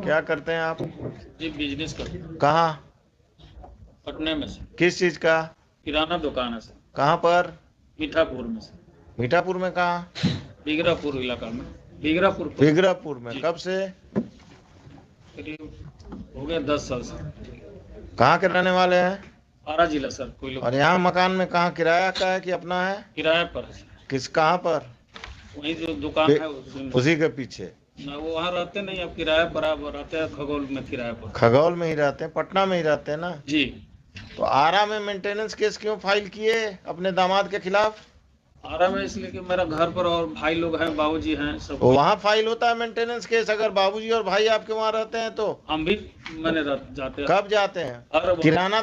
क्या करते हैं आप? जी बिजनेस करते हैं। कहाँ? पटने में से। किस चीज का? किराना दुकान है सर। कहाँ पर? मीठापुर में से। मीठापुर में कहाँ? बिगरापुर इलाका में। बिगरापुर बिगरापुर में। जी। कब से? करीब हो गया 10 साल से। कहाँ के रहने वाले हैं? आरा जिला सर। कोई लोग और यहाँ मकान में कहाँ किराया का है कि अपना है? किराए पर है सर। किस कहाँ पर? वही जो दुकान है उसी में। उसी के पीछे। ना वो वहाँ रहते नहीं, अब किराए पर आप रहते हैं खगोल में किराए पर। खगौल में ही रहते हैं, पटना में ही रहते हैं ना? जी। तो आरा में मेंटेनेंस केस क्यों फाइल किए अपने दामाद के खिलाफ? आरा में इसलिए कि मेरा घर पर और भाई लोग हैं, बाबूजी हैं सब। तो वहाँ फाइल होता है मेंटेनेंस केस अगर बाबूजी और भाई आपके वहाँ रहते हैं तो? हम भी मैंने जाते हैं। कब जाते हैं? और किराना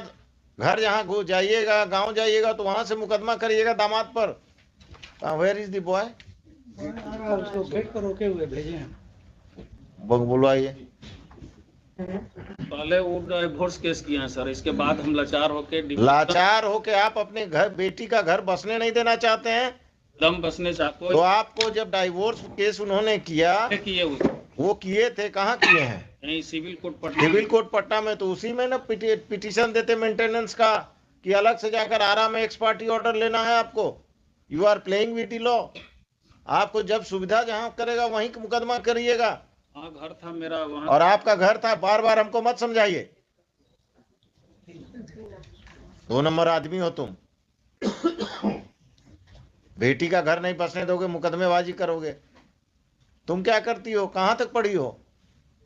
घर जहाँ जाइएगा, गांव जाइएगा तो वहां से मुकदमा करिएगा दामाद पर। Where is the boy? उसको गेट पर रोके हुए भेजे हैं। बुलवाइए। पहले वो डिवोर्स केस किए हैं सर, इसके बाद हम लाचार होके आप अपने घर बेटी का घर बसने नहीं देना चाहते हैं? दम बसने चाहते तो आपको जब डाइवोर्स केस उन्होंने किया, किए हुए वो किए थे, कहाँ किए हैं? यही civil court Patna. Civil court Patna में। तो उसी में ना पिटीशन देते मेंटेनेंस का, कि अलग से जाकर आरा में एक्स पार्टी ऑर्डर लेना है आपको? You are playing with the law. आपको जब सुविधा जहां करेगा वहीं मुकदमा करिएगा। हाँ घर था मेरा वहाँ। और आपका घर था, बार बार हमको मत समझाइए। 2 नंबर आदमी हो तुम। बेटी का घर नहीं बसने दोगे, मुकदमेबाजी करोगे। तुम क्या करती हो? कहाँ तक पढ़ी हो?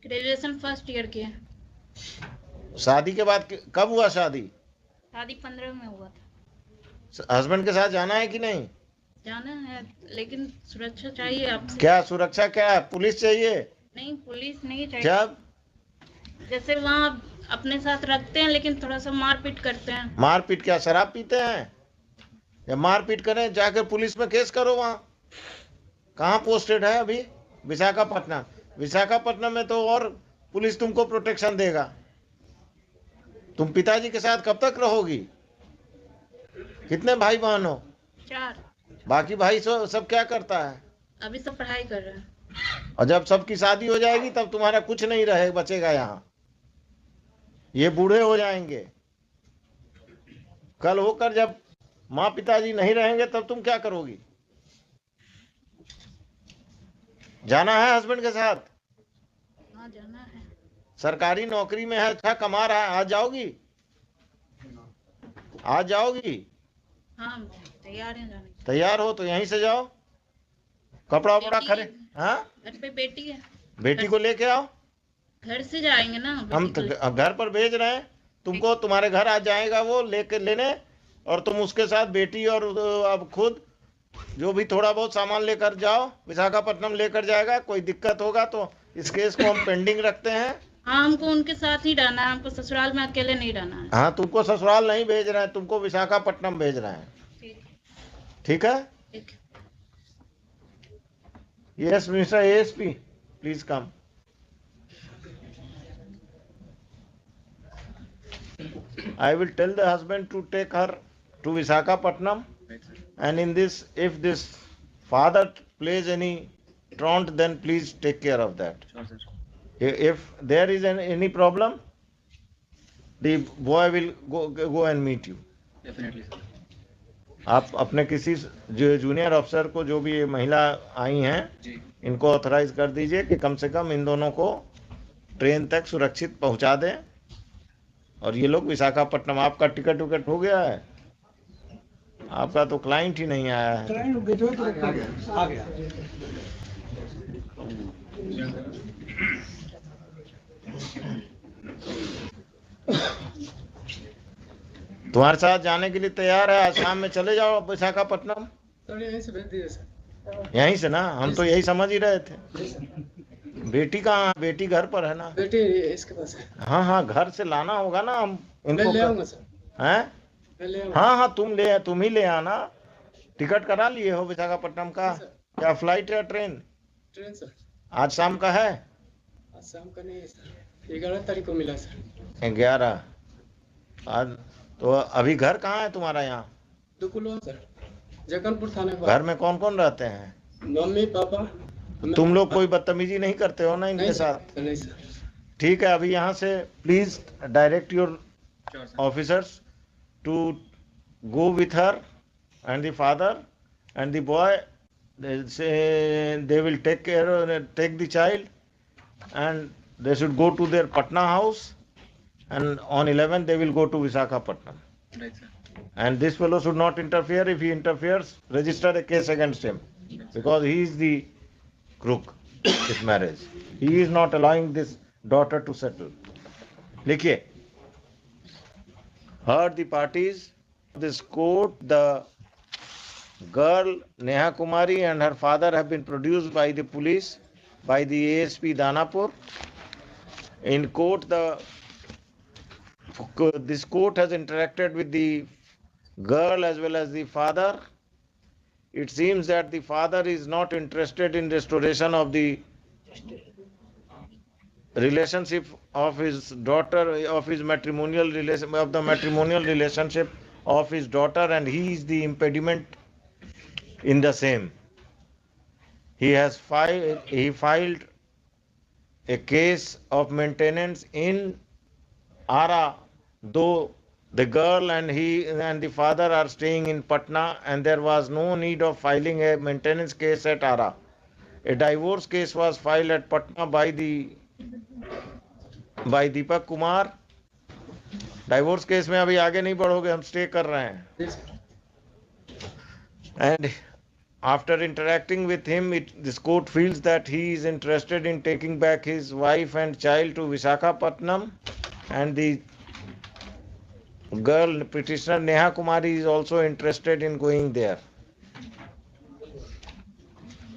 ग्रेजुएशन फर्स्ट ईयर की है। शादी के बाद कब हुआ शादी? शादी 15 में हुआ था। हस्बैंड के साथ जाना है कि नहीं? जाना है, लेकिन सुरक्षा चाहिए आपसे। क्या सुरक्षा? क्या है? पुलिस चाहिए? नहीं, पुलिस नहीं चाहिए। जब जैसे वहाँ अपने साथ रखते हैं, लेकिन थोड़ा सा मारपीट करते हैं। मारपीट? क्या शराब पीते हैं? या मारपीट करें, जाकर पुलिस में केस करो। वहाँ कहाँ पोस्टेड है अभी? विशाखापट्टनम। विशाखापट्टनम में तो और पुलिस तुमको प्रोटेक्शन देगा। तुम पिताजी के साथ कब तक रहोगी? कितने भाई बहन हो? 4। बाकी भाई सब क्या करता है? अभी सब पढ़ाई कर रहे हैं। और जब सबकी शादी हो जाएगी तब तुम्हारा कुछ नहीं रहे बचेगा यहाँ। ये बूढ़े हो जाएंगे। कल होकर जब माँ पिताजी नहीं रहेंगे तब तुम क्या करोगी? जाना है हस्बैंड के साथ? हाँ जाना है। सरकारी नौकरी में है, अच्छा कमा रहा है। आज जाओगी? आज जाओगी? हाँ तैयार हैं जाने। तैयार हो तो यहीं से जाओ, कपड़ा वपड़ा खरीद। हाँ घर पे बेटी है। बेटी को लेके आओ। घर से जाएंगे ना। हम तो घर पर भेज रहे हैं तुमको, तुम्हारे घर आ जाएगा वो लेके लेने, और तुम उसके साथ बेटी और अब खुद जो भी थोड़ा बहुत सामान लेकर जाओ। विशाखापट्टनम लेकर जाएगा। कोई दिक्कत होगा तो इस केस को हम पेंडिंग रखते हैं। हाँ हमको उनके साथ ही रहना है, हमको ससुराल में अकेले नहीं रहना है। हाँ तुमको ससुराल नहीं भेज रहे हैं, तुमको विशाखापट्टनम भेज रहे हैं। ठीक है? ठीक। Yes mister ASP, please come. I will tell the husband to take her to Visakhapatnam, and in this, if this father plays any truant, then please take care of that. Sure, sir. If there is any problem, the boy will go and meet you. Definitely, sir. आप अपने किसी junior अफसर को, जो भी ये महिला आई हैं, इनको ऑथराइज कर दीजिए कि कम से कम इन दोनों को ट्रेन तक सुरक्षित पहुंचा दें। और ये लोग विशाखापट्टनम। आपका टिकट विकट हो गया है? आपका तो क्लाइंट ही नहीं आया है। आ गया। तुम्हारे साथ जाने के लिए तैयार है। आज शाम में चले जाओ विशाखापट्टनम। सर यहीं से भेज दीजिए सर। यहीं से ना? हम तो यही समझ ही रहे थे। बेटी कहाँ? बेटी घर पर है ना? बेटी इसके पास है। हाँ हाँ, घर से लाना होगा ना हम इनको। ले आऊंगा सर। हैं? मैं ले आऊंगा। हाँ हाँ, तुम ही ले आना। टिकट करा लिए हो विशाखापट्टनम का? क्या फ्लाइट है ट्रेन? Train sir. आज शाम का है? आज शाम का नहीं है सर, 11 तारीख को मिला सर। 11? आज तो अभी घर कहाँ है तुम्हारा? यहाँ दुकुलवा सर, जगनपुर थाने पर। घर में कौन कौन रहते हैं? मम्मी पापा तुम लोग कोई बदतमीजी नहीं करते हो ना इनके साथ? नहीं सर। ठीक है, अभी यहाँ से please direct your officers to go with her and the father and the boy. They say they will take the child, and they should go to their Patna house, and on 11 they will go to Visakhapatnam. Right, sir. And this fellow should not interfere. If he interferes, register a case against him, because he is the crook this marriage. He is not allowing this daughter to settle. Likhiye, heard the parties. This court, the girl Neha Kumari and her father have been produced by the police, by the ASP Danapur. In court, this court has interacted with the girl as well as the father. It seems that the father is not interested in restoration of the relationship of his daughter, of his matrimonial relation, of the matrimonial relationship of his daughter, and he is the impediment in the same. He filed a case of maintenance in Ara, though the girl and the father are staying in Patna, and there was no need of filing a maintenance case at Ara. A divorce case was filed at Patna by Deepak Kumar. Divorce case में अभी आगे नहीं बढ़ोगे, हम stay कर रहे हैं. And after interacting with him, this court feels that he is interested in taking back his wife and child to Visakhapatnam, and the girl petitioner Neha Kumari is also interested in going there.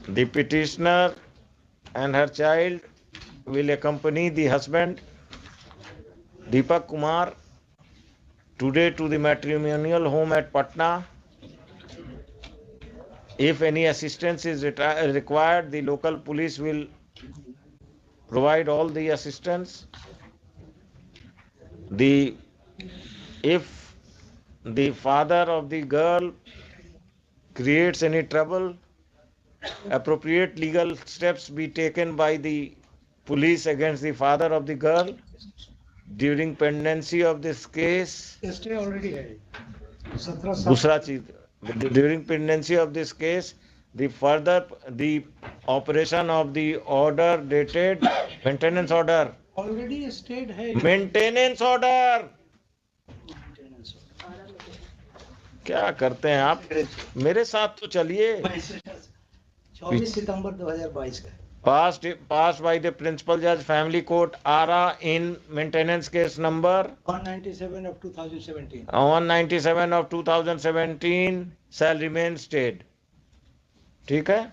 The petitioner and her child will accompany the husband Deepak Kumar today to the matrimonial home at Patna. If any assistance is required, the local police will provide all the assistance. If the father of the girl creates any trouble, appropriate legal steps be taken by the police against the father of the girl. During pendency of this case, stay already है 17 साल। दूसरा चीज, during pendency of this case, the operation of the order dated maintenance order, already stayed है। maintenance order. क्या करते हैं आप? मेरे साथ तो चलिए. 24 सितंबर 2022 का Passed by the Principal Judge, Family Court, Ara, in maintenance case number 197 of 2017 197 of 2017 shall remain stayed. ठीक है?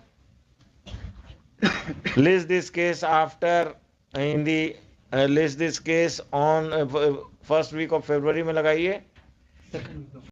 List this case list this case on first week of February में लगाइए.